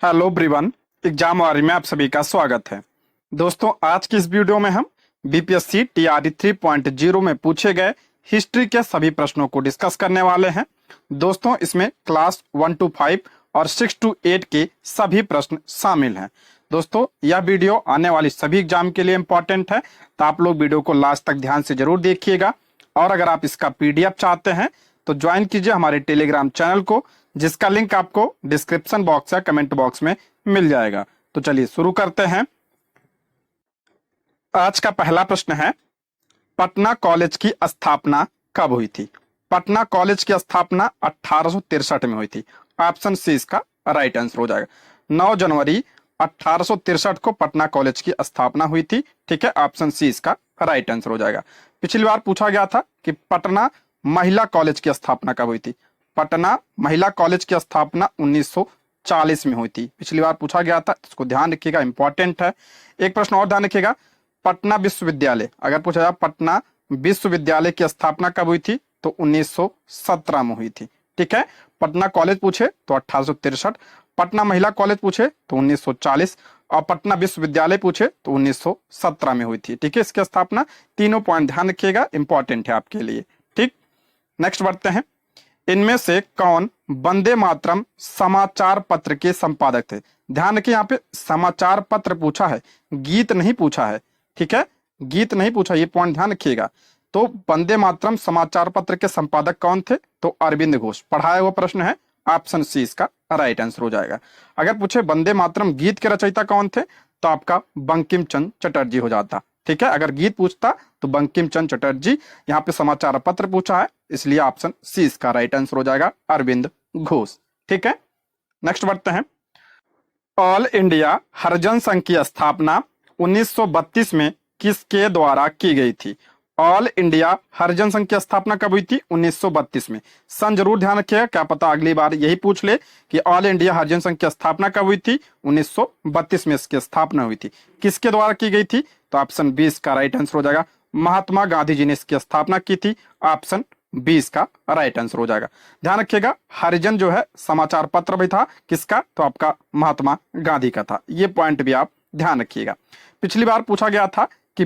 Hello everyone. Exam वारी में आप सभी का स्वागत है। दोस्तों, आज की इस वीडियो में हम बीपीएससी टीआरई 3.0 में पूछे गए हिस्ट्री के सभी प्रश्नों को डिस्कस करने वाले हैं। दोस्तों, इसमें क्लास 1 to 5 और 6 to 8 के सभी प्रश्न शामिल हैं। दोस्तों, यह वीडियो आने वाली सभी एग्जाम के लिए इंपॉर्टेंट है, तो आप लोग वीडियो को लास्ट तक ध्यान से जरूर देखिएगा। और अगर आप इसका पीडीएफ चाहते हैं तो ज्वाइन कीजिए हमारे टेलीग्राम चैनल को, जिसका लिंक आपको डिस्क्रिप्शन बॉक्स या कमेंट बॉक्स में मिल जाएगा। तो चलिए शुरू करते हैं। आज का पहला प्रश्न है, पटना कॉलेज की स्थापना कब हुई थी? पटना कॉलेज की स्थापना 1863 में हुई थी। ऑप्शन सी इसका राइट आंसर हो जाएगा। 9 जनवरी 1863 को पटना कॉलेज की स्थापना हुई थी। ठीक है, ऑप्शन सी इसका राइट आंसर हो जाएगा। पिछली बार पूछा गया था कि पटना महिला कॉलेज की स्थापना कब हुई थी। पटना महिला कॉलेज की स्थापना 1940 में हुई थी। पिछली बार पूछा गया था, इसको ध्यान रखिएगा, इंपॉर्टेंट है। एक प्रश्न और ध्यान रखिएगा, पटना विश्वविद्यालय, अगर पूछा जाए पटना विश्वविद्यालय की स्थापना कब हुई थी तो 1917 में हुई थी। ठीक है, पटना कॉलेज पूछे तो 1863, पटना महिला कॉलेज पूछे तो 1940 और पटना विश्वविद्यालय पूछे तो 1917 में हुई थी। ठीक है, इसकी स्थापना, तीनों पॉइंट ध्यान रखिएगा, इंपॉर्टेंट है आपके लिए। ठीक, नेक्स्ट बढ़ते हैं। इनमें से कौन वंदे मातरम समाचार पत्र के संपादक थे? ध्यान रखिए, यहाँ पे समाचार पत्र पूछा है, गीत नहीं पूछा है। ठीक है, गीत नहीं पूछा, ये पॉइंट ध्यान रखिएगा। तो वंदे मातरम समाचार पत्र के संपादक कौन थे? तो अरविंद घोष। पढ़ाया हुआ प्रश्न है, ऑप्शन सी इसका राइट आंसर हो जाएगा। अगर पूछे वंदे मातरम गीत के रचयिता कौन थे तो आपका बंकिम चंद्र चटर्जी हो जाता। ठीक है, अगर गीत पूछता तो बंकिम चंद्र चटर्जी। यहाँ पे समाचार पत्र पूछा है, इसलिए ऑप्शन सी इसका राइट आंसर हो जाएगा, अरविंद घोष। ठीक है, नेक्स्ट बढ़ते हैं। ऑल इंडिया हरिजन संघ की स्थापना 1932 में किसके द्वारा की गई थी? ऑल इंडिया हरिजन संघ की स्थापना कब हुई थी? 1932 में। सन जरूर ध्यान रखिएगा, क्या पता अगली बार यही पूछ ले कि ऑल इंडिया हरिजन संघ की स्थापना कब हुई थी? 1932 में इसकी स्थापना हुई थी। किसके द्वारा की गई थी? तो ऑप्शन 20 का राइट आंसर हो जाएगा, महात्मा गांधी जी ने इसकी स्थापना की थी। ऑप्शन 20 का राइट आंसर हो जाएगा। ध्यान रखिएगा, हरिजन जो है समाचार पत्र भी था, किसका? तो आपका महात्मा गांधी का था। ये पॉइंट भी आप ध्यान रखिएगा। पिछली बार पूछा गया था कि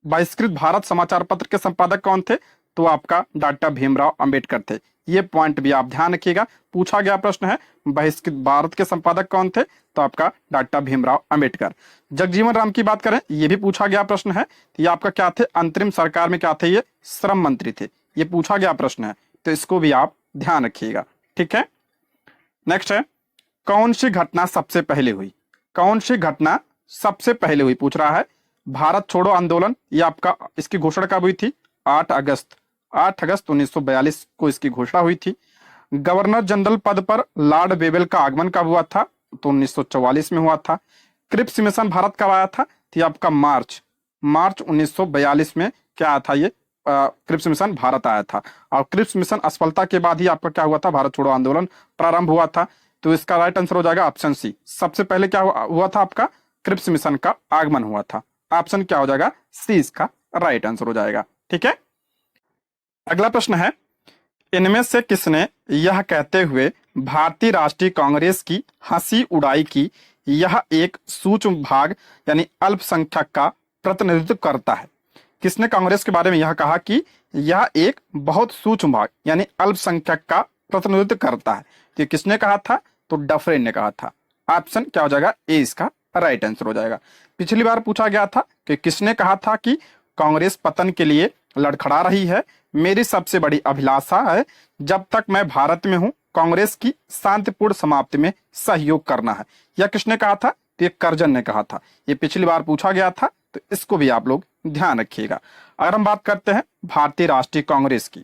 बहिष्कृत भारत समाचार पत्र के संपादक कौन थे? तो आपका डॉक्टर भीमराव अंबेडकर थे। ये पॉइंट भी आप ध्यान रखिएगा, पूछा गया प्रश्न है, बहिष्कृत भारत के संपादक कौन थे? तो आपका डॉक्टर भीमराव अंबेडकर। जगजीवन राम की बात करें, ये भी पूछा गया प्रश्न है, ये आपका क्या थे? अंतरिम सरकार में क्या थे? ये श्रम मंत्री थे। ये पूछा गया प्रश्न है, तो इसको भी आप ध्यान रखिएगा। ठीक है, नेक्स्ट है, कौन सी घटना सबसे पहले हुई? कौन सी घटना सबसे पहले हुई पूछ रहा है। भारत छोड़ो आंदोलन, ये आपका, इसकी घोषणा कब हुई थी? 8 अगस्त 1942 को इसकी घोषणा हुई थी। गवर्नर जनरल पद पर लॉर्ड वेवेल का आगमन कब हुआ था? तो 1944 में हुआ था। क्रिप्स मिशन भारत कब आया था? तो आपका मार्च 1942 में क्या आया था? ये क्रिप्स मिशन भारत आया था। और क्रिप्स मिशन असफलता के बाद ही आपका क्या हुआ था? भारत छोड़ो आंदोलन प्रारंभ हुआ था। तो इसका राइट आंसर हो जाएगा ऑप्शन सी। सबसे पहले क्या हुआ था? आपका क्रिप्स मिशन का आगमन हुआ था। ऑप्शन क्या हो जाएगा? सी इसका राइट आंसर हो जाएगा। ठीक है, अगला प्रश्न है, इनमें से किसने यह कहते हुए भारतीय राष्ट्रीय कांग्रेस की हंसी उड़ाई कि यह एक सूक्ष्म भाग यानी अल्पसंख्यक का प्रतिनिधित्व करता है? किसने कांग्रेस के बारे में यह कहा कि यह एक बहुत सूक्ष्म भाग यानी अल्पसंख्यक का प्रतिनिधित्व करता है? तो किसने कहा था? तो डफरेन ने कहा था। ऑप्शन क्या हो जाएगा? ए इसका राइट आंसर हो जाएगा। पिछली बार पूछा गया था कि किसने कहा था कि कांग्रेस पतन के लिए लड़खड़ा रही है, मेरी सबसे बड़ी अभिलाषा है जब तक मैं भारत में हूं कांग्रेस की शांतिपूर्ण समाप्ति में सहयोग करना है। यह किसने कहा था? तो ये करजन ने कहा था। ये पिछली बार पूछा गया था, तो इसको भी आप लोग ध्यान रखिएगा। अगर हम बात करते हैं भारतीय राष्ट्रीय कांग्रेस की,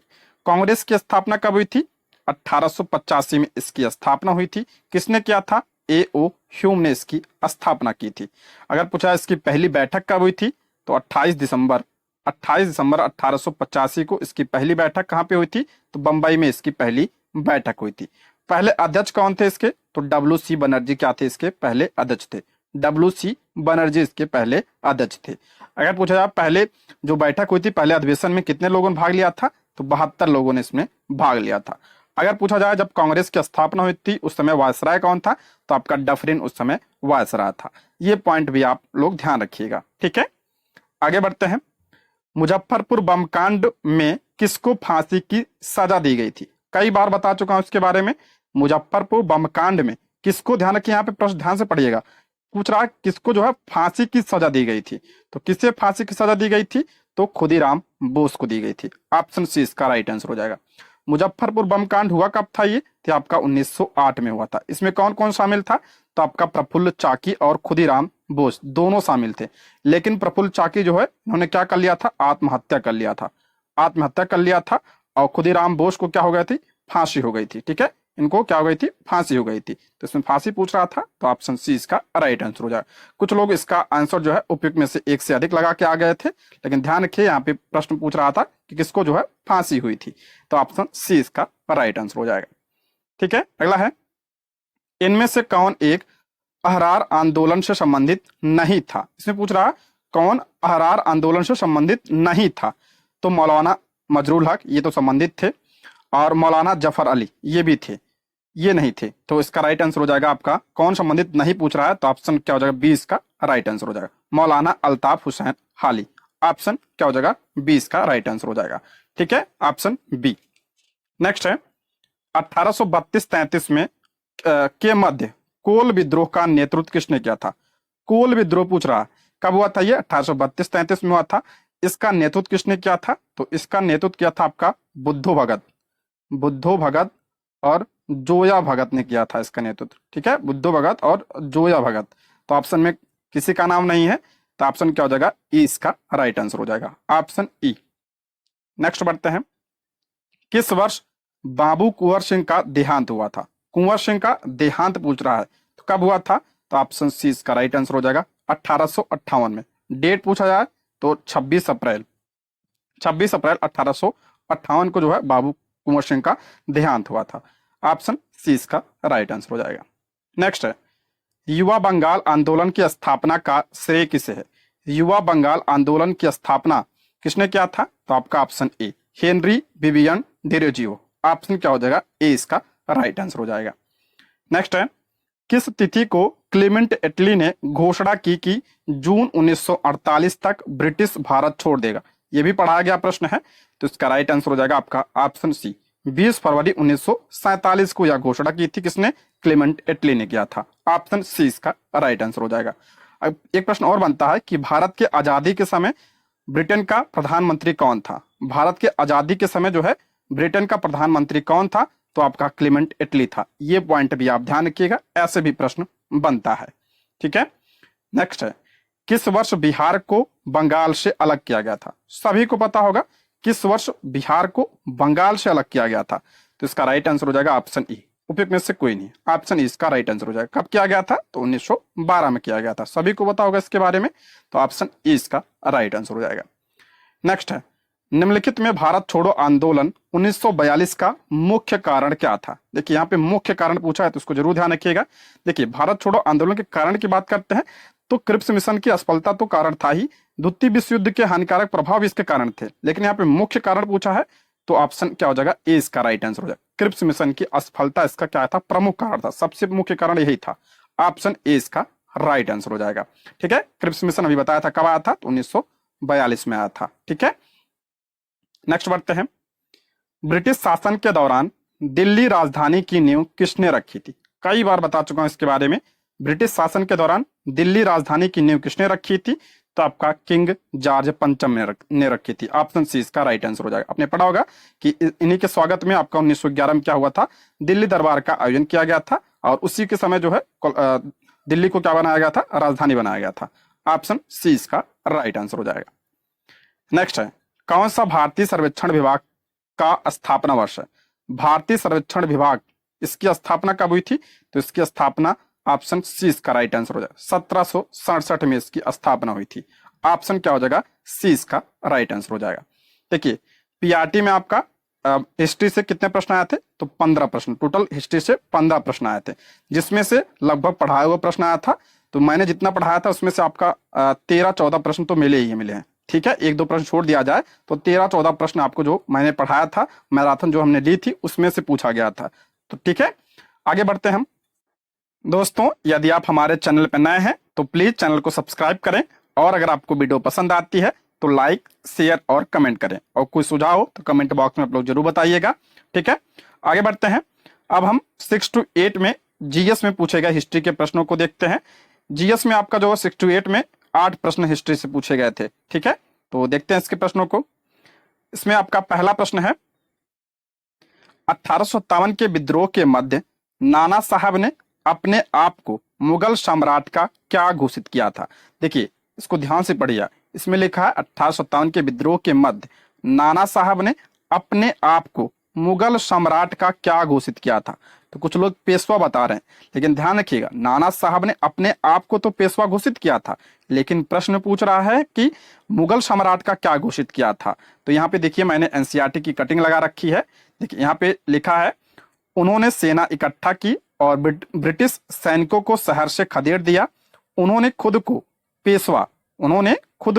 कांग्रेस की स्थापना कब हुई थी? 1885 में इसकी स्थापना हुई थी। किसने किया था? A.O. ह्यूम ने इसकी स्थापना की थी। अगर पूछा इसकी पहली बैठक कब हुई थी? तो 28 दिसंबर 1885 को इसकी पहली बैठक कहाँ पे हुई थी? तो बंबई में इसकी पहली बैठक हुई थी। पहले अध्यक्ष कौन थे इसके? तो W.C. बनर्जी क्या थे? इसके पहले अध्यक्ष थे। W.C. बनर्जी इसके पहले अध्यक्ष थे। अगर पूछा जाए पहले जो बैठक हुई थी, पहले अधिवेशन में कितने लोगों ने भाग लिया था? तो 72 लोगों ने इसमें भाग लिया था। अगर पूछा जाए जब कांग्रेस की स्थापना हुई थी उस समय वायसराय कौन था, तो आपका डफरिन उस समय वायसराय था। ये पॉइंट भी आप लोग ध्यान रखिएगा, ठीक है। आगे बढ़ते हैं। मुजफ्फरपुर बम कांड में किसको फांसी की सजा दी गई थी? कई बार बता चुका हूं इसके बारे में। मुजफ्फरपुर बम कांड में किसको, ध्यान रखिए, यहाँ पे प्रश्न ध्यान से पढ़िएगा, पूछ रहा है किसको जो है फांसी की सजा दी गई थी। तो किसे फांसी की सजा दी गई थी? तो खुदीराम बोस को दी गई थी। ऑप्शन सी इसका राइट आंसर हो जाएगा। मुजफ्फरपुर बम कांड हुआ कब था? ये तो आपका 1908 में हुआ था। इसमें कौन कौन शामिल था? तो आपका प्रफुल्ल चाकी और खुदीराम बोस दोनों शामिल थे। लेकिन प्रफुल्ल चाकी जो है उन्होंने क्या कर लिया था? आत्महत्या कर लिया था, आत्महत्या कर लिया था। और खुदीराम बोस को क्या हो गई थी? फांसी हो गई थी, ठीक है। इनको क्या हो गई थी? फांसी हो गई थी। तो इसमें फांसी पूछ रहा था, तो ऑप्शन सी इसका राइट आंसर हो जाएगा। कुछ लोग इसका आंसर जो है उपयुक्त में से एक से अधिक लगा के आ गए थे, लेकिन ध्यान रखिए यहाँ पे प्रश्न पूछ रहा था कि किसको जो है फांसी हुई थी। तो ऑप्शन सी इसका राइट आंसर हो जाएगा, ठीक है। अगला है, इनमें से कौन एक अहरार आंदोलन से संबंधित नहीं था? इसमें पूछ रहा है कौन अहरार आंदोलन से संबंधित नहीं था? तो मौलाना मजरूल हक ये तो संबंधित थे, और मौलाना जफर अली ये भी थे, ये नहीं थे। तो इसका राइट आंसर हो जाएगा आपका, कौन संबंधित नहीं पूछ रहा है, तो ऑप्शन क्या हो जाएगा? 20 का राइट आंसर हो जाएगा, मौलाना अल्ताफ हुसैन हाली। ऑप्शन क्या हो जाएगा? 20 का राइट आंसर हो जाएगा, ठीक है, ऑप्शन बी। नेक्स्ट है, 1832-33 में के मध्य कोल विद्रोह का नेतृत्व किसने किया था? कोल विद्रोह पूछ रहा है, कब हुआ था? ये 1832-33 में हुआ था। इसका नेतृत्व किसने किया था? तो इसका नेतृत्व किया था आपका बुद्धो भगत, बुद्धो भगत और जोया भगत ने किया था इसका नेतृत्व, ठीक है, बुद्धो भगत और जोया भगत। तो ऑप्शन में किसी का नाम नहीं है, तो ऑप्शन क्या हो जाएगा? ई इसका राइट आंसर हो जाएगा, ऑप्शन ई। नेक्स्ट बढ़ते हैं, किस वर्ष बाबू कुंवर सिंह का देहांत हुआ था? कुंवर सिंह का देहांत पूछ रहा है, तो कब हुआ था? तो ऑप्शन सी इसका राइट आंसर हो जाएगा 1858 में। डेट पूछा जाए तो 26 अप्रैल 1858 को जो है बाबू कुंवर सिंह का देहांत हुआ था। ऑप्शन सी इसका राइट आंसर हो जाएगा। नेक्स्ट है, युवा बंगाल आंदोलन की स्थापना का श्रेय किसे है? युवा बंगाल आंदोलन की स्थापना किसने किया था? तो आपका option A Henry Vivian Derozio. Option क्या हो जाएगा? ए इसका राइट आंसर हो जाएगा। नेक्स्ट है, किस तिथि को क्लेमेंट एटली ने घोषणा की कि जून 1948 तक ब्रिटिश भारत छोड़ देगा? ये भी पढ़ाया गया प्रश्न है, तो इसका राइट आंसर हो जाएगा आपका ऑप्शन सी 20 फरवरी 1947 को यह घोषणा की थी। किसने? क्लेमेंट एटली ने किया था। ऑप्शन सी इसका राइट आंसर हो जाएगा। अब एक प्रश्न और बनता है कि भारत के आजादी के समय ब्रिटेन का प्रधानमंत्री कौन था? भारत के आजादी के समय जो है ब्रिटेन का प्रधानमंत्री कौन था? तो आपका क्लेमेंट एटली था। ये पॉइंट भी आप ध्यान रखिएगा, ऐसे भी प्रश्न बनता है, ठीक है। नेक्स्ट है, किस वर्ष बिहार को बंगाल से अलग किया गया था? सभी को पता होगा किस वर्ष बिहार को बंगाल से अलग किया गया था। तो इसका राइट आंसर हो जाएगा ऑप्शन ई, उपयुक्त में से कोई नहीं, ऑप्शन ई इसका राइट आंसर हो जाएगा। कब किया गया था? तो 1912 में किया गया था। सभी को पता होगा इसके बारे में, तो ऑप्शन ई इसका राइट आंसर हो जाएगा। नेक्स्ट है, निम्नलिखित में भारत छोड़ो आंदोलन 1942 का मुख्य कारण क्या था? देखिए यहाँ पे मुख्य कारण पूछा है, तो इसको जरूर ध्यान रखिएगा। देखिए भारत छोड़ो आंदोलन के कारण की बात करते हैं तो क्रिप्स मिशन की असफलता तो कारण था ही, द्वितीय विश्व युद्ध के हानिकारक प्रभाव इसके कारण थे, लेकिन यहाँ पे मुख्य कारण पूछा है, तो ऑप्शन क्या हो जाएगा? ए इसका राइट आंसर हो जाएगा। क्रिप्स मिशन की असफलता इसका क्या था? प्रमुख कारण था, सबसे मुख्य कारण यही था। ऑप्शन ए इसका राइट आंसर हो जाएगा, ठीक है। क्रिप्स मिशन अभी बताया था कब आया था, तो 1942 में आया था, ठीक है। नेक्स्ट बढ़ते हैं, ब्रिटिश शासन के दौरान दिल्ली राजधानी की नींव किसने रखी थी? कई बार बता चुका हूं इसके बारे में। ब्रिटिश शासन के दौरान दिल्ली राजधानी की नींव किसने रखी थी? तो आपका किंग जॉर्ज पंचम ने रखी थी। ऑप्शन सी इसका राइट आंसर हो जाएगा। आपने पढ़ा होगा कि इन्हीं के स्वागत में आपका 1911 में क्या हुआ था? दिल्ली दरबार का आयोजन किया गया था, और उसी के समय जो है दिल्ली को क्या बनाया गया था? राजधानी बनाया गया था। ऑप्शन सी इसका राइट आंसर हो जाएगा। नेक्स्ट है, कौन सा भारतीय सर्वेक्षण विभाग का स्थापना वर्ष है? भारतीय सर्वेक्षण विभाग, इसकी स्थापना कब हुई थी? तो इसकी स्थापना ऑप्शन सी इसका राइट आंसर हो जाएगा 1767 में इसकी स्थापना हुई थी। ऑप्शन क्या हो जाएगा? सी इसका राइट आंसर हो जाएगा। देखिए पीआरटी में आपका हिस्ट्री से कितने प्रश्न आए थे? तो 15 प्रश्न, टोटल हिस्ट्री से 15 प्रश्न आए थे, जिसमें से लगभग पढ़ाया हुआ प्रश्न आया था। तो मैंने जितना पढ़ाया था उसमें से आपका 13-14 प्रश्न तो मिले ही मिले हैं, ठीक है, एक दो प्रश्न छोड़ दिया जाए तो 13-14 प्रश्न आपको जो मैंने पढ़ाया था, मैराथन जो हमने ली थी उसमें से पूछा गया था। तो ठीक है, आगे बढ़ते हैं हम। दोस्तों, यदि आप हमारे चैनल पर नए हैं तो प्लीज चैनल को सब्सक्राइब करें, और अगर आपको वीडियो पसंद आती है तो लाइक, शेयर और कमेंट करें, और कोई सुझाव हो तो कमेंट बॉक्स में आप लोग जरूर बताइएगा। ठीक है, आगे बढ़ते हैं। अब हम 6 to 8 में जीएस में पूछे गए हिस्ट्री के प्रश्नों को देखते हैं। जीएस में आपका जो 6 to 8 में 8 प्रश्न हिस्ट्री से पूछे गए थे। ठीक है, तो देखते हैं इसके प्रश्नों को। इसमें आपका पहला प्रश्न है, 1857 के विद्रोह के मध्य नाना साहब ने अपने आप को मुगल सम्राट का क्या घोषित किया था। देखिए, इसको ध्यान से पढ़िए। इसमें लिखा है 1857 के विद्रोह के मध्य नाना साहब ने अपने आप को मुगल सम्राट का क्या घोषित किया था। तो कुछ लोग पेशवा बता रहे हैं, लेकिन ध्यान रखिएगा, नाना साहब ने अपने आप को तो पेशवा घोषित किया था, लेकिन प्रश्न पूछ रहा है कि मुगल सम्राट का क्या घोषित किया था। तो यहाँ पे देखिए, मैंने एनसीईआरटी की कटिंग लगा रखी है। देखिए यहाँ पे लिखा है, उन्होंने सेना इकट्ठा की और ब्रिटिश सैनिकों को शहर से खदेड़ दिया। उन्होंने खुद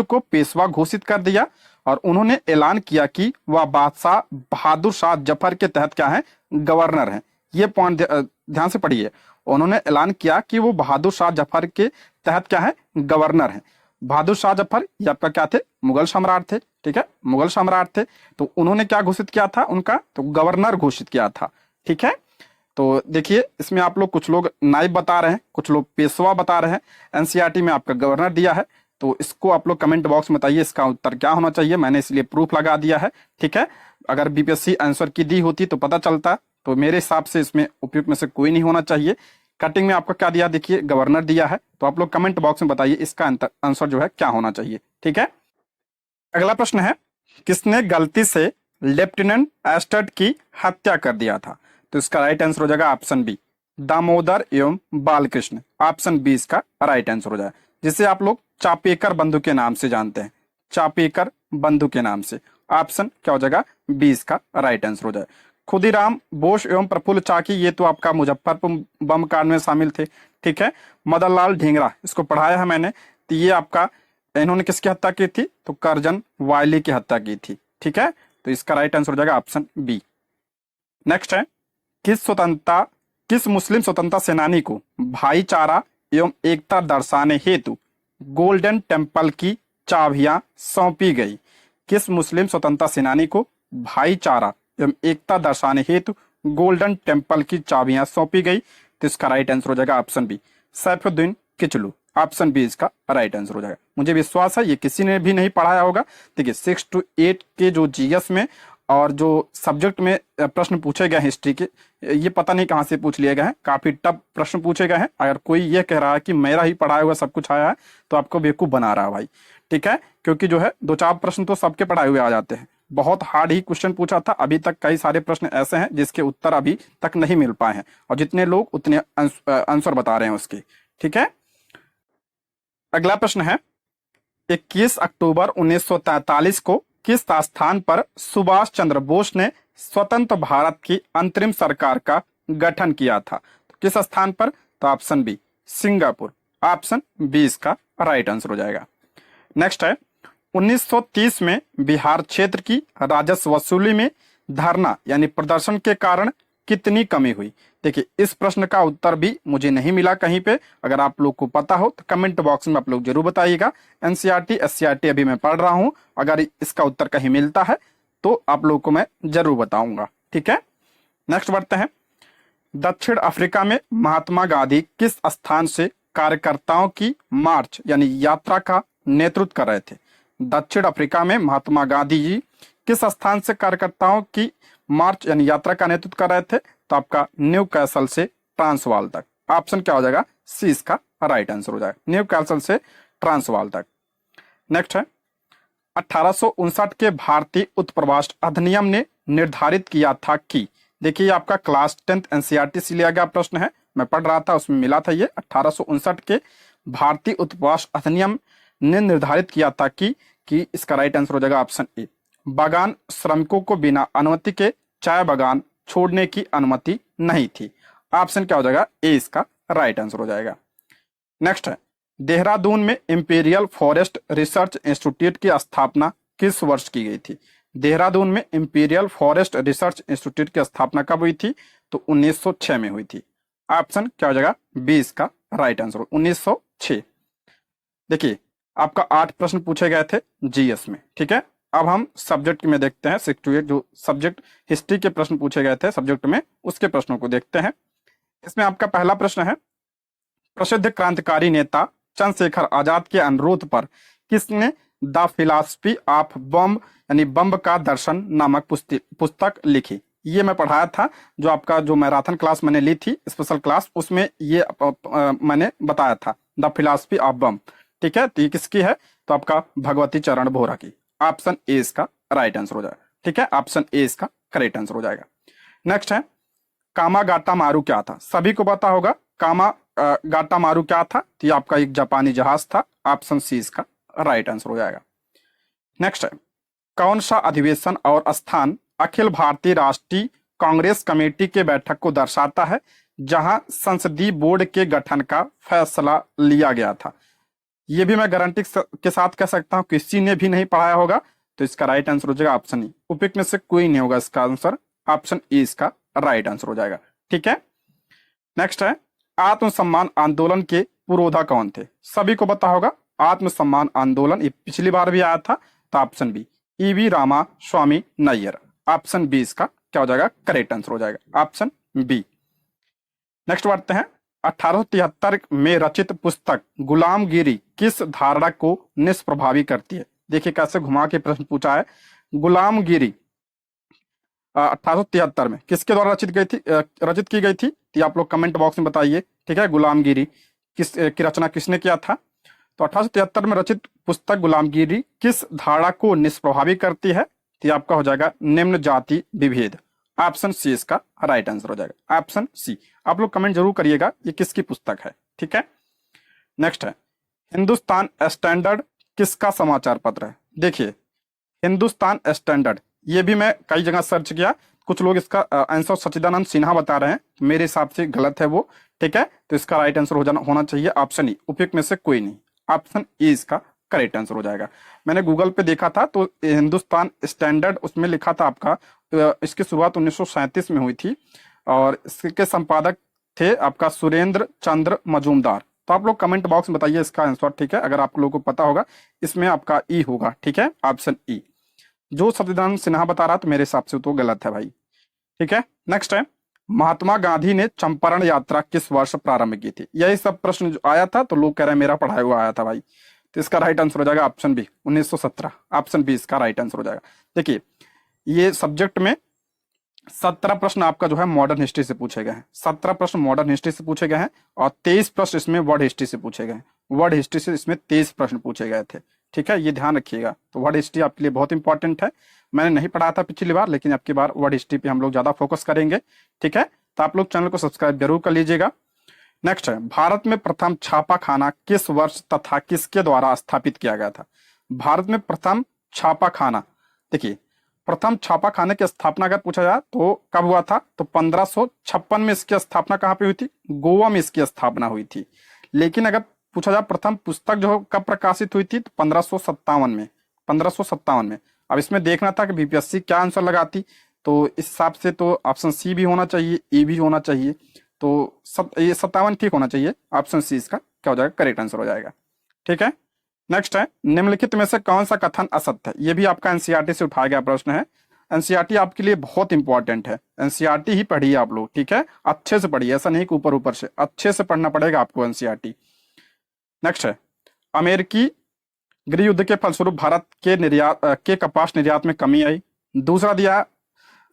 को पेशवा घोषित कर दिया, और उन्होंने ऐलान किया कि वह बादशाह बहादुर शाह जफर के तहत क्या है, गवर्नर हैं। ये पॉइंट ध्यान से पढ़िए। उन्होंने ऐलान किया कि वो बहादुर शाह जफर के तहत क्या है, गवर्नर हैं। बहादुर शाह जफर ये आपका क्या थे, मुगल सम्राट थे। ठीक है, मुगल सम्राट थे। तो उन्होंने क्या घोषित किया था, उनका तो गवर्नर घोषित किया था। ठीक है, तो देखिए इसमें आप लोग, कुछ लोग नाइब बता रहे हैं, कुछ लोग पेशवा बता रहे हैं। एनसीईआरटी में आपका गवर्नर दिया है, तो इसको आप लोग कमेंट बॉक्स में बताइए इसका उत्तर क्या होना चाहिए। मैंने इसलिए प्रूफ लगा दिया है। ठीक है, अगर बीपीएससी आंसर की दी होती तो पता चलता, तो मेरे हिसाब से इसमें उपयुक्त में से कोई नहीं होना चाहिए। कटिंग में आपका क्या दिया, देखिए गवर्नर दिया है। तो आप लोग कमेंट बॉक्स में बताइए इसका आंसर जो है क्या होना चाहिए। ठीक है, अगला प्रश्न है, किसने गलती से लेफ्टिनेंट एस्टर्ट की हत्या कर दिया था। तो इसका राइट आंसर हो जाएगा ऑप्शन बी, दामोदर एवं बालकृष्ण। ऑप्शन बी इसका राइट आंसर हो जाएगा, जिसे आप लोग चापेकर बंधु के नाम से जानते हैं, चापेकर बंधु के नाम से। ऑप्शन क्या हो जाएगा, बी इसका राइट आंसर हो जाएगा। खुदीराम बोस एवं प्रफुल्ल चाकी, ये तो आपका मुजफ्फरपुर बम कांड में शामिल थे। ठीक है, मदन लाल ढींगरा, इसको पढ़ाया है मैंने। तो ये आपका, इन्होंने किसकी हत्या की थी, तो कर्जन वायली की हत्या की थी। ठीक है, तो इसका राइट आंसर हो जाएगा ऑप्शन बी। नेक्स्ट है, किस मुस्लिम स्वतंत्रता सेनानी को भाईचारा एवं एकता दर्शाने हेतु गोल्डन टेम्पल की चाबियां सौंपी गई। किस मुस्लिम स्वतंत्रता सेनानी को भाईचारा एवं एकता दर्शाने हेतु गोल्डन टेम्पल की चाबियां सौंपी गई। तो इसका राइट आंसर हो जाएगा option B, Saifuddin Kitchlew. Option B इसका राइट आंसर हो जाएगा। मुझे विश्वास है ये किसी ने भी नहीं पढ़ाया होगा। देखिए 6 to 8 के जो जीएस में और जो सब्जेक्ट में प्रश्न पूछे गए हिस्ट्री के, ये पता नहीं कहाँ से पूछ लिए गए हैं, काफी टफ प्रश्न पूछे गए हैं। अगर कोई ये कह रहा है कि मेरा ही पढ़ाया हुआ सब कुछ आया है, तो आपको बेवकूफ बना रहा है भाई। ठीक है, क्योंकि जो है 2-4 प्रश्न तो सबके पढ़ाए हुए आ जाते हैं। बहुत हार्ड ही क्वेश्चन पूछा था। अभी तक कई सारे प्रश्न ऐसे हैं जिसके उत्तर अभी तक नहीं मिल पाए हैं, और जितने लोग उतने आंसर बता रहे हैं उसके। ठीक है, अगला प्रश्न है, 21 अक्टूबर 1943 को किस स्थान पर सुभाष चंद्र बोस ने स्वतंत्र भारत की अंतरिम सरकार का गठन किया था। तो किस स्थान पर, तो option B, Singapore. Option B इसका राइट आंसर हो जाएगा। नेक्स्ट है, 1930 में बिहार क्षेत्र की राजस्व वसूली में धरना यानी प्रदर्शन के कारण कितनी कमी हुई। देखिए इस प्रश्न का उत्तर भी मुझे नहीं मिला कहीं पे। अगर आप लोग को पता हो तो कमेंट बॉक्स में आप लोग जरूर बताइएगा। एनसीईआरटी एससीईआरटी अभी मैं पढ़ रहा हूं, अगर इसका उत्तर कहीं मिलता है तो आप लोग को मैं जरूर बताऊंगा। ठीक है, नेक्स्ट बढ़ते हैं। दक्षिण अफ्रीका में महात्मा गांधी किस स्थान से कार्यकर्ताओं की मार्च यानी यात्रा का नेतृत्व कर रहे थे। दक्षिण अफ्रीका में महात्मा गांधी जी किस स्थान से कार्यकर्ताओं की मार्च यानी यात्रा का नेतृत्व कर रहे थे, तो आपका न्यू कैसल से ट्रांसवाल तक। ऑप्शन क्या हो जाएगा, सी इसका राइट आंसर हो जाएगा, न्यू कैसल से ट्रांसवाल तक। नेक्स्ट है, 1859 के भारतीय उत्प्रवास अधिनियम ने निर्धारित किया था कि, देखिए आपका क्लास 10th एनसीईआरटी से लिया गया प्रश्न है, मैं पढ़ रहा था उसमें मिला था ये। 1859 के भारतीय उत्प्रवास अधिनियम ने निर्धारित किया था कि इसका राइट आंसर हो जाएगा ऑप्शन ए, बागान श्रमिकों को बिना अनुमति के चाय बागान छोड़ने की अनुमति नहीं थी। ऑप्शन क्या हो जाएगा, ए इसका राइट आंसर हो जाएगा। नेक्स्ट है, देहरादून में इंपीरियल फॉरेस्ट रिसर्च इंस्टीट्यूट की स्थापना किस वर्ष की गई थी? देहरादून में इंपीरियल फॉरेस्ट रिसर्च इंस्टीट्यूट की स्थापना कब हुई थी? तो 1906 में हुई थी। ऑप्शन क्या हो जाएगा? 20 का राइट आंसर 1906। देखिए, आपका 8 प्रश्न पूछे गए थे जीएस में, ठीक है। अब हम सब्जेक्ट में देखते हैं, सिक्सटी जो सब्जेक्ट हिस्ट्री के प्रश्न पूछे गए थे सब्जेक्ट में, उसके प्रश्नों को देखते हैं। इसमें आपका पहला प्रश्न है, प्रसिद्ध क्रांतिकारी नेता चंद्रशेखर आजाद के अनुरोध पर किसने द फिलॉसफी ऑफ बम यानी बम का दर्शन नामक पुस्तक लिखी? ये मैं पढ़ाया था, जो आपका जो मैराथन क्लास मैंने ली थी, स्पेशल क्लास, उसमें ये मैंने बताया था, द फिलॉसफी ऑफ बम, ठीक है। तो ये किसकी है? तो आपका भगवती चरण बोहरा की। ऑप्शन ए इसका राइट आंसर हो जाएगा, ठीक है। ऑप्शन ए इसका करेक्ट आंसर हो जाएगा। नेक्स्ट है, कामागाटा मारू क्या था? सभी को पता होगा कामा गाटा मारू क्या था? तो ये आपका एक जापानी जहाज था। ऑप्शन सी इसका राइट आंसर हो जाएगा। नेक्स्ट है, कौन सा अधिवेशन और स्थान अखिल भारतीय राष्ट्रीय कांग्रेस कमेटी के बैठक को दर्शाता है जहां संसदीय बोर्ड के गठन का फैसला लिया गया था? ये भी मैं गारंटी के साथ कह सकता हूं किसी ने भी नहीं पढ़ाया होगा, तो इसका राइट आंसर हो जाएगा ऑप्शन ई। उपयुक्त में से कोई नहीं होगा इसका आंसर, ऑप्शन ई इसका राइट आंसर हो जाएगा, ठीक है। नेक्स्ट है, आत्मसम्मान आंदोलन के पुरोधा कौन थे? सभी को पता होगा आत्मसम्मान आंदोलन, ये पिछली बार भी आया था। तो ऑप्शन बी ईवी रामा स्वामी नैयर। ऑप्शन बी इसका क्या हो जाएगा? करेक्ट आंसर हो जाएगा, ऑप्शन बी। नेक्स्ट बढ़ते हैं, 1873 में रचित पुस्तक गुलामगिरी किस धारणा को निष्प्रभावी करती है? देखिए कैसे घुमा के प्रश्न पूछा है। गुलामगिरी 1873 में किसके द्वारा रचित की गई थी? तो आप लोग कमेंट बॉक्स में बताइए, ठीक है। गुलामगिरी की रचना किसने किया था? तो 1873 में रचित पुस्तक गुलामगिरी किस धारा को निष्प्रभावी करती है? तो आपका हो जाएगा निम्न जाति विभेद। ऑप्शन सी इसका राइट आंसर हो जाएगा, ऑप्शन सी। आप लोग कमेंट जरूर करिएगा ये किसकी पुस्तक है, ठीक है। नेक्स्ट है, हिंदुस्तान स्टैंडर्ड किसका समाचार पत्र है? देखिए, हिंदुस्तान स्टैंडर्ड ये भी मैं कई जगह सर्च किया, कुछ लोग इसका आंसर सच्चिदानंद सिन्हा बता रहे हैं, मेरे हिसाब से गलत है वो, ठीक है। तो इसका राइट आंसर होना चाहिए ऑप्शन ई। उपयुक्त में से कोई नहीं, ऑप्शन ई इसका करेक्ट आंसर हो जाएगा। मैंने गूगल पे देखा था तो हिंदुस्तान स्टैंडर्ड उसमें लिखा था आपका, इसकी शुरुआत 1937 में हुई थी और इसके संपादक थे आपका सुरेंद्र चंद्र मजूमदार। तो आप लोग कमेंट बॉक्स में बताइए इसका आंसर, ठीक है। अगर आप लोगों को पता होगा इसमें आपका ई होगा, ठीक है, ऑप्शन ई। जो सच्चिदानंद सिन्हा बता रहा तो मेरे हिसाब से तो गलत है भाई, ठीक है। नेक्स्ट है, महात्मा गांधी ने चंपारण यात्रा किस वर्ष प्रारंभ की थी? यही सब प्रश्न जो आया था तो लोग कह रहे हैं मेरा पढ़ाया हुआ आया था भाई। तो इसका राइट आंसर हो जाएगा ऑप्शन बी 1917। ऑप्शन बी इसका राइट आंसर हो जाएगा। देखिए, ये सब्जेक्ट में 17 प्रश्न आपका जो है मॉडर्न हिस्ट्री से पूछे गए हैं, 17 प्रश्न मॉडर्न हिस्ट्री से पूछे गए हैं और 23 प्रश्न इसमें वर्ल्ड हिस्ट्री से पूछे गए हैं। वर्ल्ड हिस्ट्री से इसमें 23 प्रश्न पूछे गए थे, ठीक है, ये ध्यान रखिएगा। तो वर्ल्ड हिस्ट्री आपके लिए बहुत इंपॉर्टेंट है। मैंने नहीं पढ़ाया था पिछली बार, लेकिन अब की बार वर्ल्ड हिस्ट्री पे हम लोग ज्यादा फोकस करेंगे, ठीक है। तो आप लोग चैनल को सब्सक्राइब जरूर कर लीजिएगा। नेक्स्ट है, भारत में प्रथम छापा खाना किस वर्ष तथा किसके द्वारा स्थापित किया गया था? भारत में प्रथम छापा खाना, देखिए प्रथम छापा खाने की स्थापना अगर पूछा जाए तो कब हुआ था? तो 1556 में इसकी स्थापना कहाँ पे हुई थी? गोवा में इसकी स्थापना हुई थी। लेकिन अगर पूछा जाए प्रथम पुस्तक जो कब प्रकाशित हुई थी, तो 1557 में, 1557 में। अब इसमें देखना था कि बीपीएससी क्या आंसर लगाती, तो इस हिसाब से तो ऑप्शन सी भी होना चाहिए, ए भी होना चाहिए, तो ये 57 ठीक होना चाहिए। ऑप्शन सी इसका क्या हो जाएगा? करेक्ट आंसर हो जाएगा, ठीक है। नेक्स्ट है, निम्नलिखित में से कौन सा कथन असत्य है? ये भी आपका एनसीईआरटी से उठाया गया प्रश्न है। एनसीईआरटी आपके लिए बहुत इंपॉर्टेंट है, एनसीईआरटी ही पढ़िए आप लोग, ठीक है, अच्छे से पढ़िए, ऐसा नहीं कि ऊपर ऊपर से, अच्छे से पढ़ना पड़ेगा आपको एनसीईआरटी। नेक्स्ट है, अमेरिकी गृह युद्ध के फलस्वरूप भारत के कपास निर्यात में कमी आई। दूसरा दिया,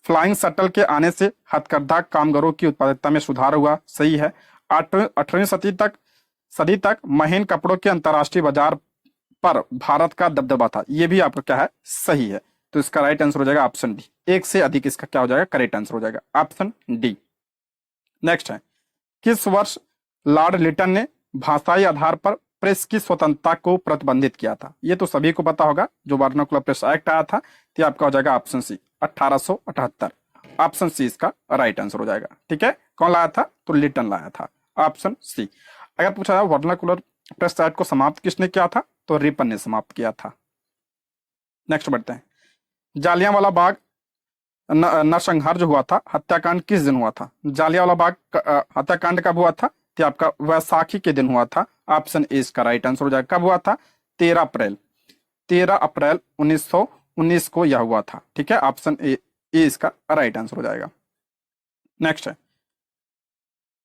फ्लाइंग शटल के आने से हथकरघा कामगारों की उत्पादकता में सुधार हुआ, सही है। 18वीं सदी तक महीन कपड़ों के अंतर्राष्ट्रीय बाजार पर भारत का दबदबा था, यह भी आपका क्या है? सही है। तो इसका राइट आंसर हो जाएगा ऑप्शन डी। एक से अधिक इसका क्या हो जाएगा? करेक्ट आंसर हो जाएगा, ऑप्शन डी। नेक्स्ट है, किस वर्ष लॉर्ड लिटन ने भाषाई आधार पर प्रेस की स्वतंत्रता को प्रतिबंधित किया था? ये तो सभी को पता होगा, जो वर्नाकुलर प्रेस एक्ट आया था, तो आपका हो जाएगा ऑप्शन सी 1878। ऑप्शन सी इसका राइट आंसर हो जाएगा, ठीक है। कौन लाया था? तो लिटन लाया था, ऑप्शन सी। अगर पूछा जाए वर्नाकुलर फ्रेस्टाइट को समाप्त किसने किया था? तो रिपन ने समाप्त किया था। नेक्स्ट बढ़ते हैं। जालियांवाला बाग नरसंहार जो हुआ था, हत्याकांड किस दिन हुआ था? जालियांवाला बाग हत्याकांड कब हुआ था? तो आपका वैसाखी के दिन हुआ था। ऑप्शन ए इसका राइट आंसर हो जाएगा। कब हुआ था? 13 अप्रैल, 13 अप्रैल 1919 को यह हुआ था। ठीक है, ऑप्शन ए इसका राइट आंसर हो जाएगा। नेक्स्ट है,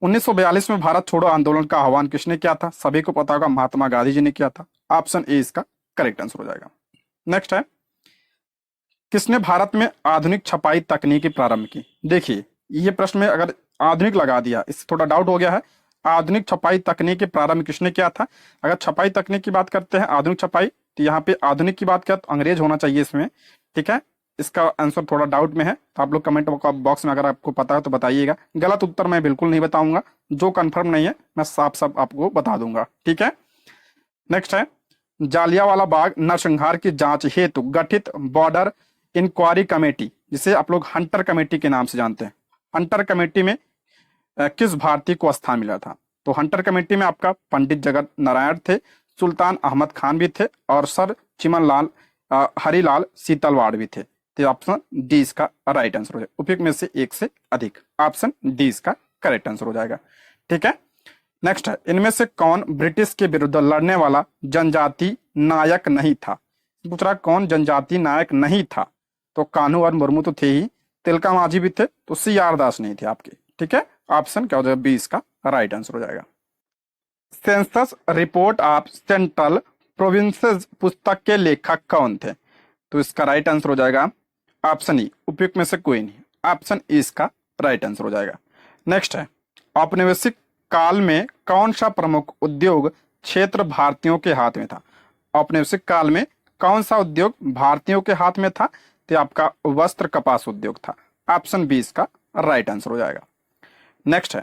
1942 में भारत छोड़ो आंदोलन का आह्वान किसने किया था? सभी को पता होगा, महात्मा गांधी जी ने किया था। ऑप्शन ए इसका करेक्ट आंसर हो जाएगा। नेक्स्ट है, किसने भारत में आधुनिक छपाई तकनीकी प्रारंभ की? देखिए, ये प्रश्न में अगर आधुनिक लगा दिया, इससे थोड़ा डाउट हो गया है। आधुनिक छपाई तकनीकी प्रारंभ किसने किया था? अगर छपाई तकनीक की बात करते हैं, आधुनिक छपाई, तो यहाँ पे आधुनिक की बात किया तो अंग्रेज होना चाहिए इसमें। ठीक है, इसका आंसर थोड़ा डाउट में है, तो आप लोग कमेंट बॉक्स में अगर आपको पता है तो बताइएगा। गलत उत्तर मैं बिल्कुल नहीं बताऊंगा, जो कंफर्म नहीं है मैं साफ साफ आपको बता दूंगा। ठीक है, नेक्स्ट है, जालियांवाला बाग नरसंहार की जांच हेतु गठित बॉर्डर इंक्वायरी कमेटी, जिसे आप लोग हंटर कमेटी के नाम से जानते हैं, हंटर कमेटी में किस भारतीय को स्थान मिला था? तो हंटर कमेटी में आपका पंडित जगत नारायण थे, सुल्तान अहमद खान भी थे, और सर चिमनलाल हरिलाल सीतलवाड़ भी थे। तो ऑप्शन डी इसका राइट आंसर हो जाएगा। उपयुक्त में से एक से अधिक, ऑप्शन डी इसका करेक्ट आंसर हो जाएगा। ठीक है, नेक्स्ट है, इनमें से कौन ब्रिटिश के विरुद्ध लड़ने वाला जनजाति नायक नहीं था? पूछ रहा कौन जनजाति नायक नहीं था? तो कान्हू और मुर्मू तो थे ही, तिलका मांझी भी थे, तो सी आर दास नहीं थे आपके। ठीक है, ऑप्शन क्या हो जाएगा? बी इसका राइट आंसर हो जाएगा। Census report of central provinces पुस्तक के लेखक कौन थे? तो इसका राइट आंसर हो जाएगा ऑप्शन ई, उपयुक्त में से कोई नहीं, ऑप्शन ई इसका राइट आंसर हो जाएगा। नेक्स्ट है, औपनिवेशिक काल में कौन सा प्रमुख उद्योग क्षेत्र भारतीयों के हाथ में था? औपनिवेशिक काल में कौन सा उद्योग भारतीयों के हाथ में था? तो आपका वस्त्र कपास उद्योग था। ऑप्शन बी इसका राइट आंसर हो जाएगा। नेक्स्ट है,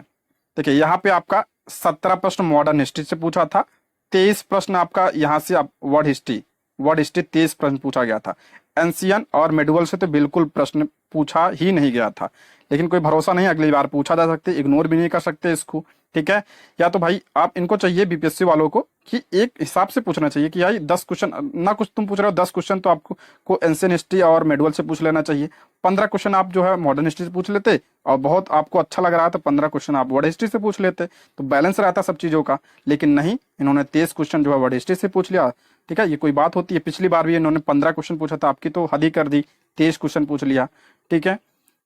देखिए यहाँ पे आपका 17 प्रश्न मॉडर्न हिस्ट्री से पूछा था, 23 प्रश्न आपका यहाँ से आप वर्ल्ड हिस्ट्री 23 प्रश्न पूछा गया था। एंशियन और मेडुअल से तो बिल्कुल प्रश्न पूछा ही नहीं गया था, लेकिन कोई भरोसा नहीं, अगली बार पूछा जा सकते, इग्नोर भी नहीं कर सकते इसको। ठीक है, या तो भाई आप इनको चाहिए बीपीएससी वालों को कि एक हिसाब से पूछना चाहिए कि यार 10 क्वेश्चन ना, कुछ तुम पूछ रहे हो 10 क्वेश्चन तो आपको को एंशियन हिस्ट्री और मेडुअल से पूछ लेना चाहिए। 15 क्वेश्चन आप जो है मॉडर्न हिस्ट्री से पूछ लेते, और बहुत आपको अच्छा लग रहा है तो 15 क्वेश्चन आप वर्ल्ड हिस्ट्री से पूछ लेते, तो बैलेंस रहता सब चीजों का। लेकिन नहीं, इन्होंने 23 क्वेश्चन जो है वर्ल्ड हिस्ट्री से पूछ लिया। ठीक है, ये कोई बात होती है? पिछली बार भी इन्होंने 15 क्वेश्चन पूछा था, आपकी तो हद ही कर दी, 23 क्वेश्चन पूछ लिया। ठीक है,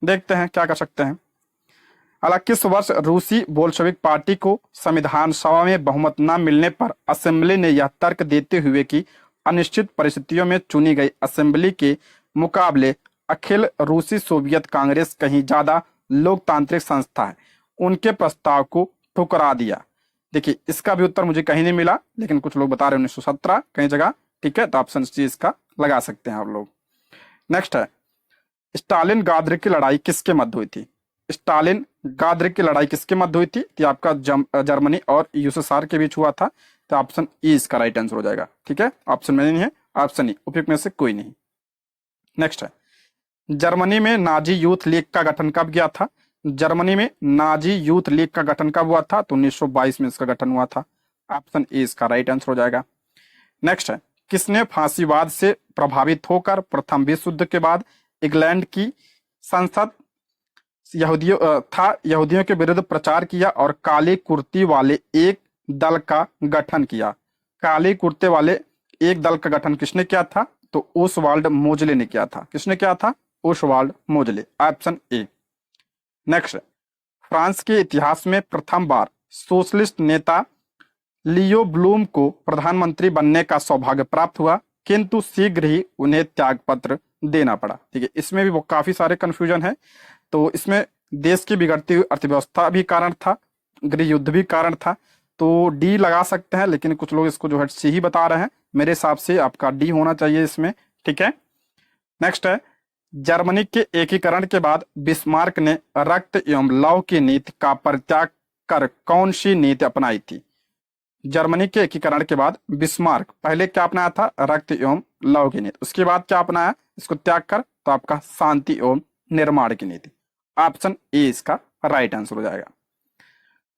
देखते हैं क्या कर सकते हैं। हालांकि किस वर्ष रूसी बोल्शेविक पार्टी को संविधान सभा में बहुमत न मिलने पर असेंबली ने यह तर्क देते हुए कि अनिश्चित परिस्थितियों में चुनी गई असेंबली के मुकाबले अखिल रूसी सोवियत कांग्रेस कहीं ज्यादा लोकतांत्रिक संस्था है, उनके प्रस्ताव को ठुकरा दिया? देखिए, इसका भी उत्तर मुझे कहीं नहीं मिला, लेकिन कुछ लोग बता रहे हैं 1917 कहीं जगह। ठीक है, तो ऑप्शन सी इसका लगा सकते हैं आप लोग। नेक्स्ट है, स्टालिन गाद्र की लड़ाई किसके मध्य हुई थी? स्टालिन गाद्र की लड़ाई किसके मध्य हुई थी? तो आपका जर्मनी और यूएसएसआर के बीच हुआ था। तो ऑप्शन ई इसका राइट आंसर हो जाएगा। ठीक है, ऑप्शन में नहीं है, ऑप्शन ई, उपयुक्त में से कोई नहीं। नेक्स्ट है, जर्मनी में नाजी यूथ लीग का गठन कब किया था? जर्मनी में नाजी यूथ लीग का गठन कब हुआ था? तो 1922 में इसका गठन हुआ था। ऑप्शन ए इसका राइट आंसर हो जाएगा। नेक्स्ट है, किसने फांसीवाद से प्रभावित होकर प्रथम विश्व युद्ध के बाद इंग्लैंड की संसद यहूदियों के विरुद्ध प्रचार किया और काली कुर्ती वाले एक दल का गठन किया? काली कुर्ते वाले एक दल का गठन किसने किया था? तो ओसवाल्ड मोजले ने किया था। किसने किया था? ओसवाल्ड मोजले, ऑप्शन ए। नेक्स्ट, फ्रांस के इतिहास में प्रथम बार सोशलिस्ट नेता लियो ब्लूम को प्रधानमंत्री बनने का सौभाग्य प्राप्त हुआ, किंतु शीघ्र ही उन्हें त्यागपत्र देना पड़ा। ठीक है, इसमें भी वो काफी सारे कंफ्यूजन है। तो इसमें देश की बिगड़ती हुई अर्थव्यवस्था भी कारण था, गृह युद्ध भी कारण था, तो डी लगा सकते हैं, लेकिन कुछ लोग इसको जो है सी ही बता रहे हैं। मेरे हिसाब से आपका डी होना चाहिए इसमें। ठीक है, नेक्स्ट है, जर्मनी के एकीकरण के बाद बिस्मार्क ने रक्त एवं लौह की नीति का परित्याग कर कौन सी नीति अपनाई थी? जर्मनी के एकीकरण के बाद बिस्मार्क पहले क्या अपनाया था? रक्त एवं लौह की नीति। उसके बाद क्या अपनाया इसको त्याग कर? तो आपका शांति एवं निर्माण की नीति। ऑप्शन ए इसका राइट आंसर हो जाएगा।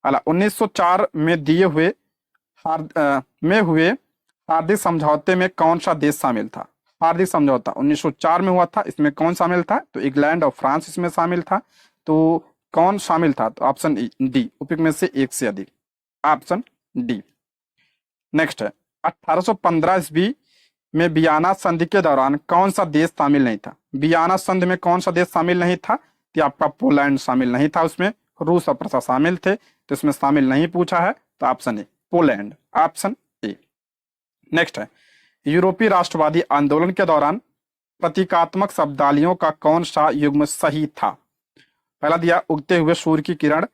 अला 1904 में दिए हुए में हुए हार्दिक समझौते में कौन सा देश शामिल था? हार्दिक समझौता 1904 में हुआ था, इसमें कौन शामिल था? तो इंग्लैंड और फ्रांस इसमें शामिल था। तो कौन शामिल था? तो ऑप्शन डी, उपयुक्त में से एक से अधिक, ऑप्शन डी। नेक्स्ट है 1815 ईस्वी में वियना संधि के दौरान कौन सा देश शामिल नहीं था? वियना संधि में कौन सा देश शामिल नहीं था? तो आपका पोलैंड शामिल नहीं था उसमें, रूस और प्रसा शामिल थे, तो इसमें शामिल नहीं पूछा है, तो option A Poland, option A. Next है यूरोपीय राष्ट्रवादी आंदोलन के दौरान प्रतीकात्मक शब्दावलियों का कौन सा युग्म सही था? पहला दिया उगते हुए सूर्य की किरण,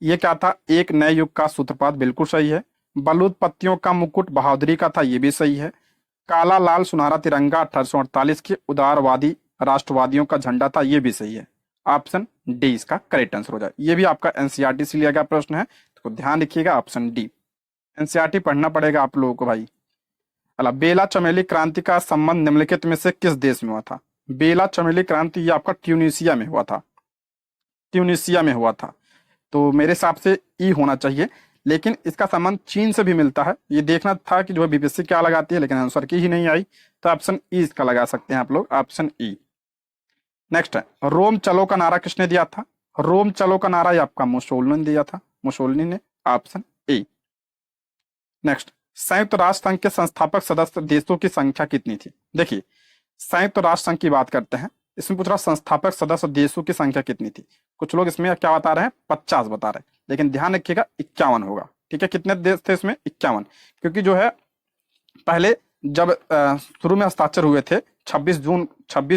ये क्या था? एक नए युग का सूत्रपात, बिल्कुल सही है। बलूत पत्तियों का मुकुट बहादुरी का था, ये भी सही है। काला लाल सुनहरा तिरंगा 1848 के उदारवादी राष्ट्रवादियों का झंडा था, ये भी सही है। ऑप्शन डी इसका करेक्ट आंसर हो जाए। ये भी आपका एनसीईआरटी से लिया गया प्रश्न है, तो ध्यान रखिएगा, ऑप्शन डी। एनसीईआरटी पढ़ना पड़ेगा आप लोगों को भाई। अला बेला चमेली क्रांति का संबंध निम्नलिखित में से किस देश में हुआ था? बेला चमेली क्रांति ये आपका ट्यूनिसिया में हुआ था, ट्यूनिसिया में हुआ था। तो मेरे हिसाब से ई होना चाहिए, लेकिन इसका संबंध चीन से भी मिलता है। ये देखना था कि जो है बीपीएससी क्या लगाती है, लेकिन आंसर की ही नहीं आई, तो ऑप्शन ई इसका लगा सकते हैं आप लोग, ऑप्शन ई। नेक्स्ट है रोम चलो का नारा किसने दिया था? रोम चलो का नारा ये आपका मुसोलिनी ने दिया था, मुसोलिनी ने, ऑप्शन ए। नेक्स्ट संयुक्त राष्ट्र संघ के संस्थापक सदस्य देशों की संख्या कितनी थी? देखिए संयुक्त राष्ट्र संघ की बात करते हैं, इसमें पूछ रहा संस्थापक सदस्य देशों की संख्या कितनी थी। कुछ लोग इसमें क्या बता रहे हैं? 50 बता रहे हैं, लेकिन ध्यान रखिएगा 51 होगा। ठीक है, कितने देश थे इसमें? 51। क्योंकि जो है पहले जब शुरू में हस्ताक्षर हुए थे 26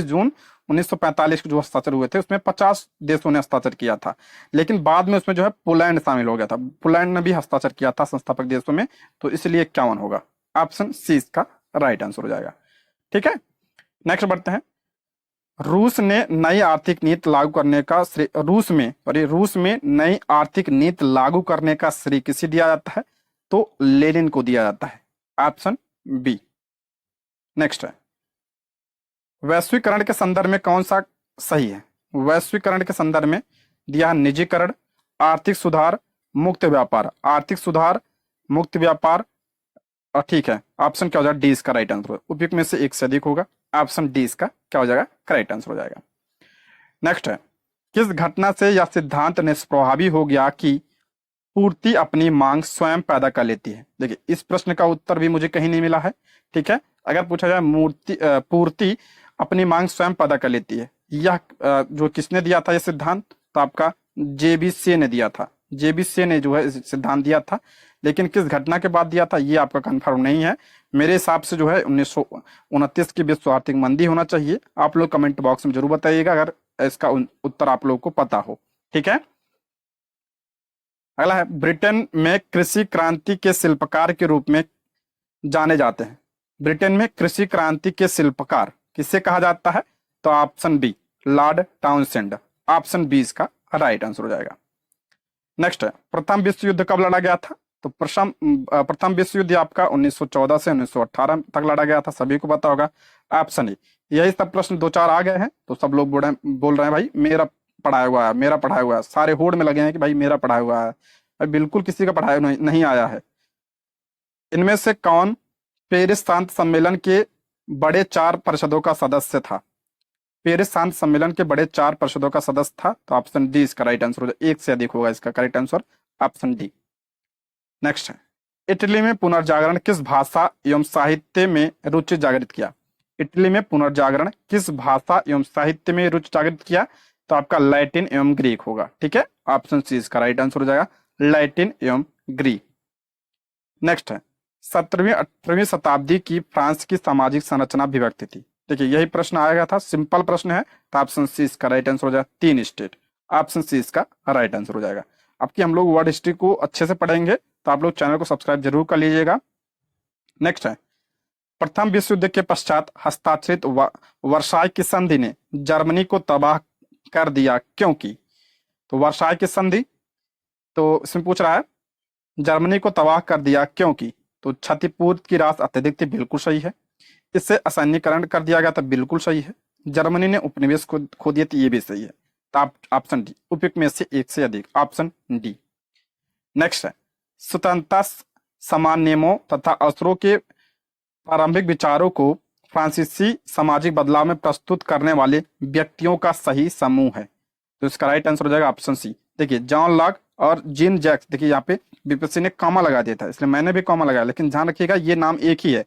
जून 1945 को जो हस्ताक्षर हुए थे उसमें 50 देशों ने हस्ताक्षर किया था, लेकिन बाद में उसमें जो है पोलैंड शामिल हो गया था, पोलैंड ने भी हस्ताक्षर किया था संस्थापक देशों में, तो इसलिए 51 होगा, ऑप्शन सी इसका राइट आंसर हो जाएगा। ठीक है, नेक्स्ट बढ़ते हैं। रूस ने नई आर्थिक नीति लागू करने का श्रेय रूस में नई आर्थिक नीति लागू करने का श्रेय किसे दिया जाता है? तो लेनिन को दिया जाता है, ऑप्शन बी। नेक्स्ट है वैश्वीकरण के संदर्भ में कौन सा सही है? वैश्वीकरण के संदर्भ में दिया है निजीकरण, आर्थिक सुधार, मुक्त व्यापार, आर्थिक सुधार, मुक्त व्यापार, और ठीक है, ऑप्शन क्या हो जाएगा? डी इसका राइट आंसर, उपयुक्त में से एक से अधिक होगा, ऑप्शन डी इसका क्या हो जाएगा? करेक्ट आंसर हो जाएगा। नेक्स्ट है किस घटना से यह सिद्धांत निष्प्रभावी हो गया कि पूर्ति अपनी मांग स्वयं पैदा कर लेती है? देखिए इस प्रश्न का उत्तर भी मुझे कहीं नहीं मिला है। ठीक है, अगर पूछा जाए पूर्ति अपनी मांग स्वयं पैदा कर लेती है, यह जो किसने दिया था यह सिद्धांत? तो आपका जेबी से ने दिया था, जेबी से ने जो है सिद्धांत दिया था, लेकिन किस घटना के बाद दिया था ये आपका कंफर्म नहीं है। मेरे हिसाब से जो है 1929 की विश्व आर्थिक मंदी होना चाहिए। आप लोग कमेंट बॉक्स में जरूर बताइएगा अगर इसका उत्तर आप लोगों को पता हो। ठीक है, अगला है ब्रिटेन में कृषि क्रांति के शिल्पकार के रूप में जाने जाते हैं। ब्रिटेन में कृषि क्रांति के शिल्पकार किसे कहा जाता है? तो option B Lord Townsend, option B इसका राइट आंसर हो जाएगा। नेक्स्ट है प्रथम विश्व युद्ध कब लड़ा गया था? तो प्रथम विश्व युद्ध आपका 1914 से 1918 तक लड़ा गया था, सभी को पता होगा, ऑप्शन ए। यही सब प्रश्न दो चार आ गए हैं तो सब लोग बोल रहे हैं भाई मेरा पढ़ाया हुआ है, मेरा पढ़ाया हुआ है, सारे होड़ में लगे हैं कि भाई मेरा पढ़ाया हुआ है। भाई बिल्कुल किसी का पढ़ाया नहीं आया है। इनमें से कौन पेरिस शांति सम्मेलन के बड़े 4 परिषदों का सदस्य था? पेरिस शांति सम्मेलन के बड़े 4 परिषदों का सदस्य था, तो ऑप्शन डी इसका राइट आंसर हो जाए, एक से अधिक होगा इसका correct answer, option D. Next है इटली में पुनर्जागरण किस भाषा एवं साहित्य में रुचि जागृत किया? इटली में पुनर्जागरण किस भाषा एवं साहित्य में रुचि जागृत किया? तो आपका लैटिन एवं ग्रीक होगा। ठीक है, ऑप्शन सी इसका राइट आंसर हो जाएगा, लैटिन एवं ग्रीक। नेक्स्ट है 17वीं 18वीं शताब्दी की फ्रांस की सामाजिक संरचना विभक्त थी। देखिए यही प्रश्न आया गया था, सिंपल प्रश्न है, तो ऑप्शन सी इसका राइट आंसर हो जाएगा, 3 स्टेट, ऑप्शन सी इसका राइट आंसर हो जाएगा। आपकी हम लोग वर्ल्ड हिस्ट्री को अच्छे से पढ़ेंगे, तो आप लोग चैनल को सब्सक्राइब जरूर कर लीजिएगा। नेक्स्ट है प्रथम विश्व युद्ध के पश्चात हस्ताक्षरित वर्साई की संधि ने जर्मनी को तबाह कर दिया क्योंकि? तो वर्साई की संधि, तो इसमें पूछ रहा है जर्मनी को तबाह कर दिया क्योंकि? तो क्षतिपूर्ति की राशि अत्यधिक थी, बिल्कुल सही है। इससे असैन्यकरण कर दिया गया था, बिल्कुल सही है। जर्मनी ने उपनिवेश को खो दिए थे, ये भी सही है। तो आप ऑप्शन डी, उपयुक्त में से एक से अधिक, ऑप्शन डी। नेक्स्ट है स्वतंत्रता समान नियमों तथा अवसरों के प्रारंभिक विचारों को फ्रांसीसी सामाजिक बदलाव में प्रस्तुत करने वाले व्यक्तियों का सही समूह है। तो इसका राइट आंसर हो जाएगा ऑप्शन सी। देखिए जॉन लॉक और जीन जैक्स, देखिए यहाँ पे बीपीएससी ने कॉमा लगा दिया था, इसलिए मैंने भी कॉमा लगाया, लेकिन ध्यान रखिएगा ये नाम एक ही है।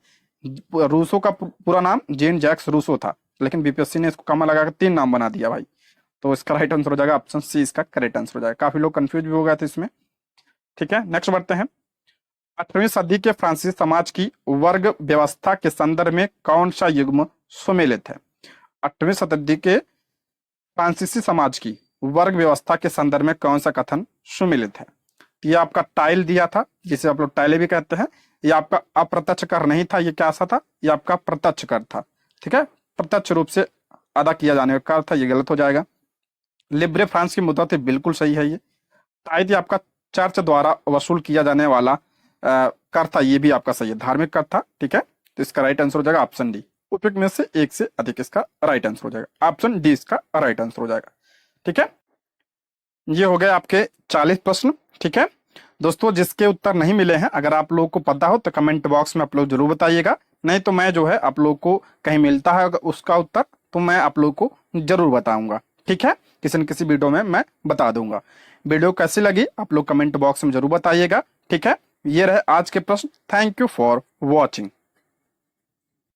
रूसो का पूरा नाम जीन जैक्स रूसो था, लेकिन बीपीएससी ने इसको कॉमा लगाकर 3 नाम बना दिया भाई। तो इसका राइट आंसर हो जाएगा ऑप्शन सी, इसका करेक्ट आंसर हो जाएगा। काफी लोग कंफ्यूज भी हो गए थे इसमें। ठीक है, नेक्स्ट बढ़ते हैं। 18वीं सदी के फ्रांसीसी समाज की वर्ग व्यवस्था के संदर्भ में कौन सा युग्म सुमेलित है? 18वीं शताब्दी के फ्रांसीसी समाज की वर्ग व्यवस्था के संदर्भ में कौन सा कथन सुमेलित है? ये आपका टाइल दिया था, जिसे आप लोग टाइले भी कहते हैं। ये आपका अप्रत्यक्ष कर नहीं था, ये क्या सा था? ये आपका प्रत्यक्ष कर था। ठीक है, प्रत्यक्ष रूप से अदा किया जाने का कर था, ये गलत हो जाएगा। लिब्रे फ्रांस की मुद्रा थी, बिल्कुल सही है ये। टाइल ये आपका चर्च द्वारा वसूल किया जाने वाला कर था, ये भी आपका सही है, धार्मिक कर था। ठीक है, तो इसका राइट आंसर हो जाएगा ऑप्शन डी। उपयुक्त में से एक से अधिक इसका राइट आंसर हो जाएगा, ऑप्शन डी इसका राइट आंसर हो जाएगा। ठीक है, ये हो गए आपके 40 प्रश्न। ठीक है दोस्तों, जिसके उत्तर नहीं मिले हैं अगर आप लोगों को पता हो तो कमेंट बॉक्स में आप लोग जरूर बताइएगा, नहीं तो मैं जो है आप लोगों को कहीं मिलता है उसका उत्तर तो मैं आप लोगों को जरूर बताऊंगा। ठीक है, किसी न किसी वीडियो में मैं बता दूंगा। वीडियो कैसी लगी आप लोग कमेंट बॉक्स में जरूर बताइएगा। ठीक है, ये रहे आज के प्रश्न। Thank you for watching.